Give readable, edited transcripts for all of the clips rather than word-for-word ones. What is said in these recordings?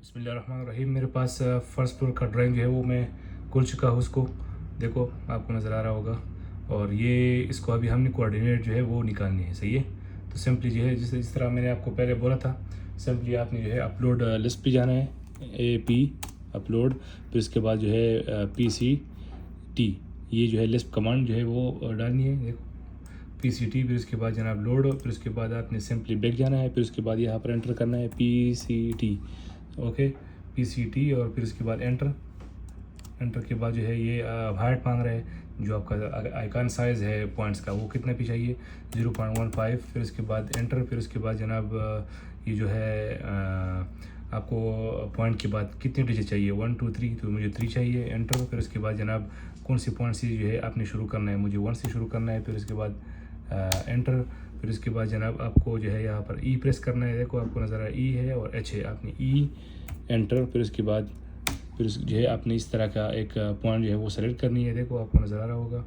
बिस्मिल्लाहिर्रहमानिर्रहीम। मेरे पास first floor का ड्राइंग जो है वो मैं खुल चुका हूँ उसको, देखो आपको नज़र आ रहा होगा। और ये इसको अभी हमने कोऑर्डिनेट जो है वो निकालनी है, सही है। तो सिंपली जो है जिस तरह मैंने आपको पहले बोला था, सिंपली आपने जो है अपलोड लिस्ट पे जाना है, AP अपलोड, फिर उसके बाद जो है PCT, ये जो है लिस्ट कमांड जो है वो डालनी है, देखो PCT, फिर उसके बाद जनाब लोड, फिर उसके बाद आपने सिंपली बैक जाना है, फिर उसके बाद यहाँ पर एंटर करना है PCT, ओके PCT, और फिर उसके बाद एंटर के बाद जो है ये हाइट मांग रहा है, जो आपका आइकन साइज़ है पॉइंट्स का वो कितना पे चाहिए, 0.15, फिर उसके बाद एंटर, फिर उसके बाद जनाब ये जो है आपको पॉइंट के बाद कितने डिजिट चाहिए, 1 2 3, तो मुझे 3 चाहिए, एंटर। फिर उसके बाद जनाब कौन सी पॉइंट से जो है आपने शुरू करना है, मुझे 1 से शुरू करना है, फिर उसके बाद एंटर। फिर उसके बाद जनाब आपको जो है यहाँ पर E प्रेस करना है, देखो आपको नज़र आ E है और H है, आपने E एंटर। फिर उसके बाद फिर जो है आपने इस तरह का एक पॉइंट जो है वो सेलेक्ट करनी है, देखो आपको नज़र आ रहा होगा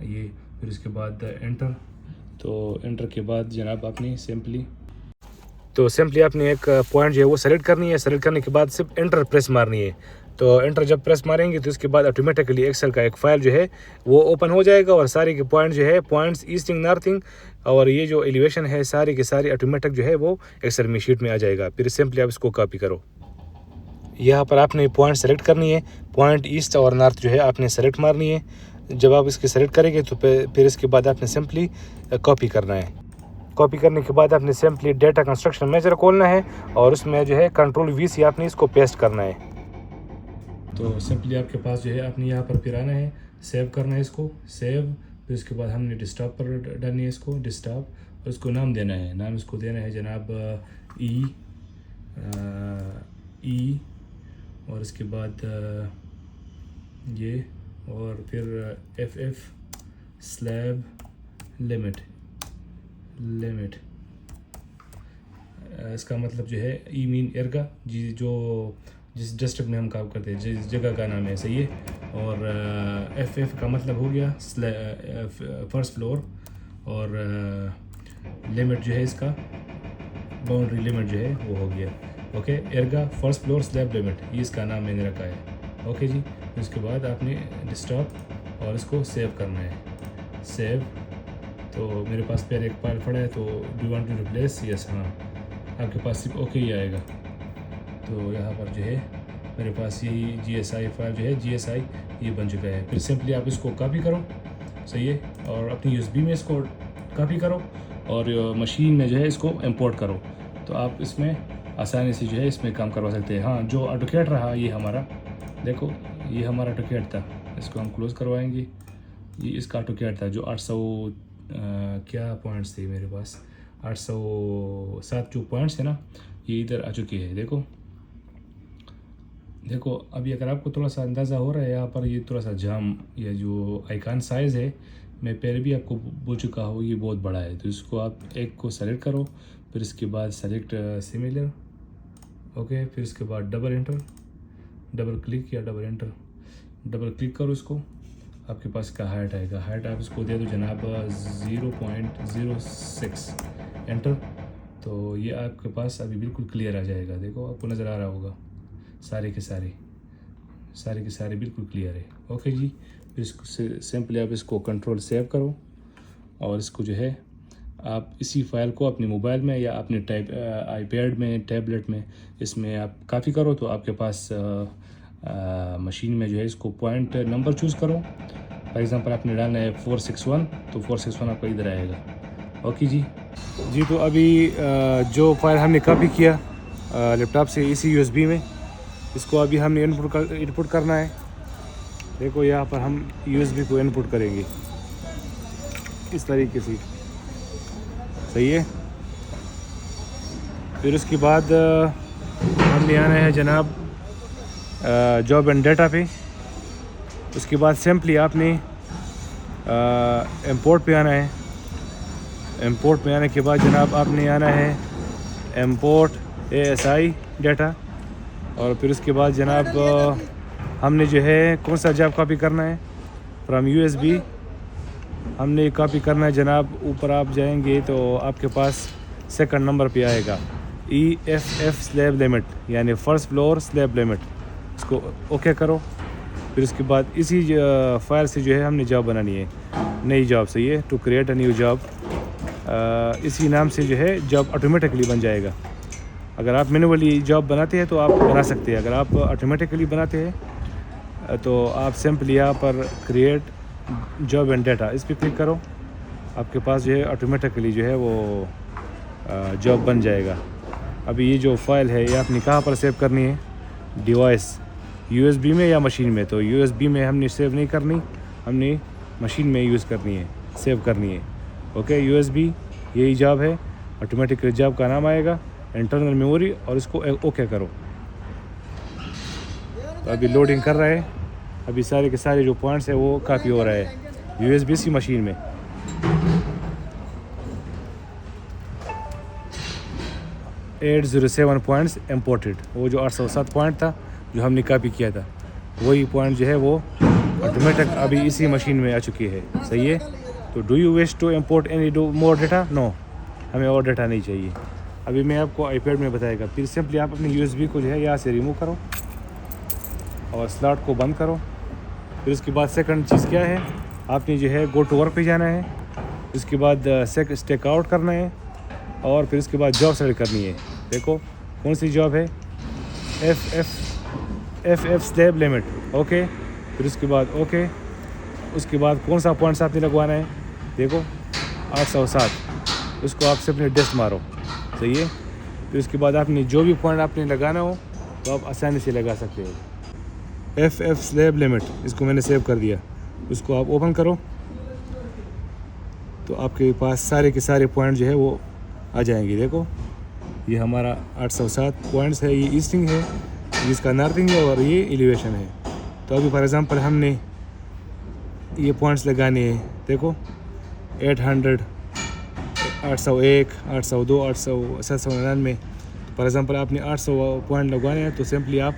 ये। फिर उसके बाद एंटर, तो एंटर के बाद जनाब आपने सिंपली आपने एक पॉइंट जो है वो सेलेक्ट करनी है। सेलेक्ट करने के बाद सिर्फ एंटर प्रेस मारनी है। तो एंटर जब प्रेस मारेंगे तो इसके बाद ऑटोमेटिकली एक्सेल का एक फ़ाइल जो है वो ओपन हो जाएगा, और सारे के पॉइंट जो है पॉइंट्स ईस्टिंग नॉर्थिंग और ये जो एलिवेशन है सारी के सारी ऑटोमेटिक जो है वो एक्सेल में शीट में आ जाएगा। फिर सिंपली आप इसको कॉपी करो, यहाँ पर आपने पॉइंट सेलेक्ट करनी है, पॉइंट ईस्ट और नॉर्थ जो है आपने सेलेक्ट मारनी है। जब आप इसकी सेलेक्ट करेंगे तो फिर इसके बाद आपने सिंपली कॉपी करना है। कॉपी करने के बाद आपने सिंपली डेटा कंस्ट्रक्शन मैनेजर खोलना है और उसमें जो है Ctrl+V से आपने इसको पेस्ट करना है। तो सिंपली आपके पास जो है आपने यहाँ पर फिर आना है, सेव करना है इसको, सेव। फिर उसके बाद हमने डेस्कटॉप पर डालनी है इसको, डेस्कटॉप, और इसको नाम देना है, नाम इसको देना है जनाब ई, और इसके बाद ये, और फिर FF स्लैब लिमिट, इसका मतलब जो है ई मीन एरगा, जिस डिस्ट्रिक्ट में हम काम करते हैं, जिस जगह का नाम है, सही है। और FF का मतलब हो गया फर्स्ट फ्लोर, और लिमिट जो है इसका बाउंड्री लिमिट जो है वो हो गया, ओके। एरगा फर्स्ट फ्लोर स्लैब लिमिट, ये इसका नाम मैंने रखा है, ओके जी। उसके बाद आपने डेस्कटॉप और इसको सेव करना है, सेव। तो मेरे पास पहले एक फाइल पड़ा है, तो do want to replace, yes, हाँ, आपके पास सिर्फ ओके ही आएगा। तो यहाँ पर जो है मेरे पास यही GSI फाइल जो है, GSI ये बन चुका है। फिर सिंपली आप इसको कॉपी करो, सही है, और अपनी USB में इसको कॉपी करो और मशीन में जो है इसको इंपोर्ट करो। तो आप इसमें आसानी से जो है इसमें काम करवा सकते हैं। हाँ, जो ऑटोकैड रहा ये हमारा, देखो ये हमारा ऑटोकैड था, इसको हम क्लोज़ करवाएंगे। ये इसका ऑटोकैड था जो 800 क्या पॉइंट्स थे मेरे पास, 807 जो पॉइंट्स है ना, ये इधर आ चुके हैं। देखो अभी अगर आपको थोड़ा सा अंदाज़ा हो रहा है, यहाँ पर ये थोड़ा सा जाम, या जो आइकन साइज़ है, मैं पहले भी आपको बोल चुका हूँ ये बहुत बड़ा है। तो इसको आप एक को सेलेक्ट करो, फिर इसके बाद सेलेक्ट सिमिलर, ओके। फिर इसके बाद डबल क्लिक या डबल एंटर, डबल क्लिक करो इसको, आपके पास का हाइट आएगा। हाइट आप इसको दे दो जनाब 0.06, एंटर। तो ये आपके पास अभी बिल्कुल क्लियर आ जाएगा, देखो आपको नज़र आ रहा होगा, सारे के सारे बिल्कुल क्लियर है, ओके जी। फिर इसको सिंपली आप इसको कंट्रोल सेव करो, और इसको जो है आप इसी फाइल को अपने मोबाइल में या अपने आईपैड में, टैबलेट में, इसमें आप कॉपी करो। तो आपके पास मशीन में जो है इसको पॉइंट नंबर चूज़ करो। फॉर एग्ज़ाम्पल आपने डालना है 461, तो 461 आपका इधर आएगा, ओके जी। तो अभी जो फाइल हमने कॉपी किया लैपटॉप से इसी USB में, इसको अभी हमने इनपुट करना है। देखो यहाँ पर हम USB को इनपुट करेंगे इस तरीके से, सही है। फिर उसके बाद हमने आना है जनाब जॉब एंड डाटा पे। उसके बाद सिंपली आपने इंपोर्ट पे आना है। इंपोर्ट पे आने के बाद जनाब आपने आना है इंपोर्ट ASI डाटा, और फिर उसके बाद जनाब हमने जो है कौन सा जॉब कॉपी करना है, फ्रॉम USB हमने कॉपी करना है जनाब। ऊपर आप जाएंगे तो आपके पास सेकंड नंबर पे आएगा, EFF स्लैब लिमिट, यानी फर्स्ट फ्लोर स्लैब लिमिट, इसको ओके करो। फिर उसके बाद इसी फाइल से जो है हमने जॉब बनानी है, नई जॉब से ये to create a new job. इसी नाम से जो है जॉब ऑटोमेटिकली बन जाएगा। अगर आप मैनुअली जॉब बनाते हैं तो आप बना सकते हैं, अगर आप ऑटोमेटिकली बनाते हैं तो आप सिंपली यहाँ पर क्रिएट जॉब एंड डाटा, इस पर क्लिक करो, आपके पास जो है ऑटोमेटिकली जो है वो जॉब बन जाएगा। अभी ये जो फाइल है ये आपने कहाँ पर सेव करनी है, डिवाइस USB में या मशीन में। तो USB में हमने सेव नहीं करनी, हमने मशीन में यूज़ करनी है, सेव करनी है। ओके, USB यही जॉब है, ऑटोमेटिक जॉब का नाम आएगा, इंटरनल मेमोरी, और इसको ओके करो। तो अभी लोडिंग कर रहा है, अभी सारे के सारे जो पॉइंट्स है वो कॉपी हो रहा है USB सी मशीन में। एट 807 पॉइंट्स इम्पोर्टेड, वो जो 807 पॉइंट था जो हमने कॉपी किया था, वही पॉइंट जो है वो ऑटोमेटिक अभी इसी मशीन में आ चुकी है। सही है। तो do you wish to import any more data? No, हमें और डेटा नहीं चाहिए। अभी मैं आपको आईपैड में बताएगा। फिर सिंपली आप अपनी USB को जो है यहाँ से रिमूव करो और स्लॉट को बंद करो। फिर उसके बाद सेकंड चीज़ क्या है, आपने जो है गो टू वर्क पे जाना है, उसके बाद स्टेक आउट करना है, और फिर उसके बाद जॉब सेलेक्ट करनी है। देखो कौन सी जॉब है, FF स्लैब लिमिट। ओके, फिर उसके बाद ओके, उसके बाद कौन सा पॉइंट्स आपने लगवाना है, देखो 807, उसको आप से अपने डेस्ट मारो। सही है। फिर उसके बाद आपने जो भी पॉइंट आपने लगाना हो तो आप आसानी से लगा सकते हो। FF स्लैब लिमिट, इसको मैंने सेव कर दिया, उसको आप ओपन करो तो आपके पास सारे के सारे पॉइंट जो है वो आ जाएंगे। देखो ये हमारा 807 पॉइंट्स है, ये ईस्टिंग है, जिसका नॉर्थिंग है, और ये एलिवेशन है। तो अभी फॉर एग्जांपल हमने ये पॉइंट्स लगाने हैं, देखो 800, 801, 802, 799। फॉर एग्जांपल आपने 800 पॉइंट लगवाने हैं तो सिंपली आप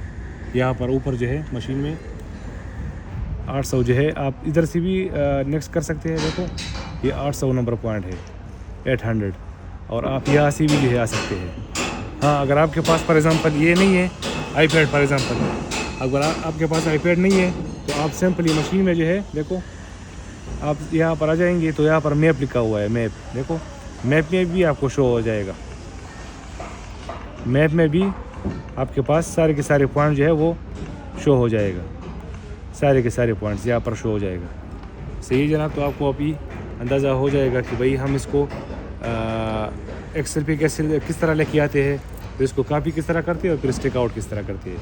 यहाँ पर ऊपर जो है मशीन में 800 जो है आप इधर से भी नेक्स्ट कर सकते हैं। देखो ये 800 नंबर पॉइंट है, 800, और आप यहाँ से भी जो है आ सकते हैं। हाँ, अगर आपके पास फॉर एग्जांपल ये नहीं है आईपैड, फॉर एग्जांपल अगर आपके पास आईपैड नहीं है तो आप सिंपली मशीन में जो है, देखो आप यहाँ पर आ जाएंगे तो यहाँ पर मैप लिखा हुआ है, मैप। देखो मैप में भी आपको शो हो जाएगा, मैप में भी आपके पास सारे के सारे पॉइंट जो है वो शो हो जाएगा, सारे के सारे पॉइंट्स यहाँ पर शो हो जाएगा। सही जनाब। तो आपको अभी अंदाज़ा हो जाएगा कि भाई हम इसको एक्सेल पे कैसे किस तरह लेके आते हैं, फिर इसको कॉपी किस तरह करते हैं और फिर स्टिक आउट किस तरह करते हैं।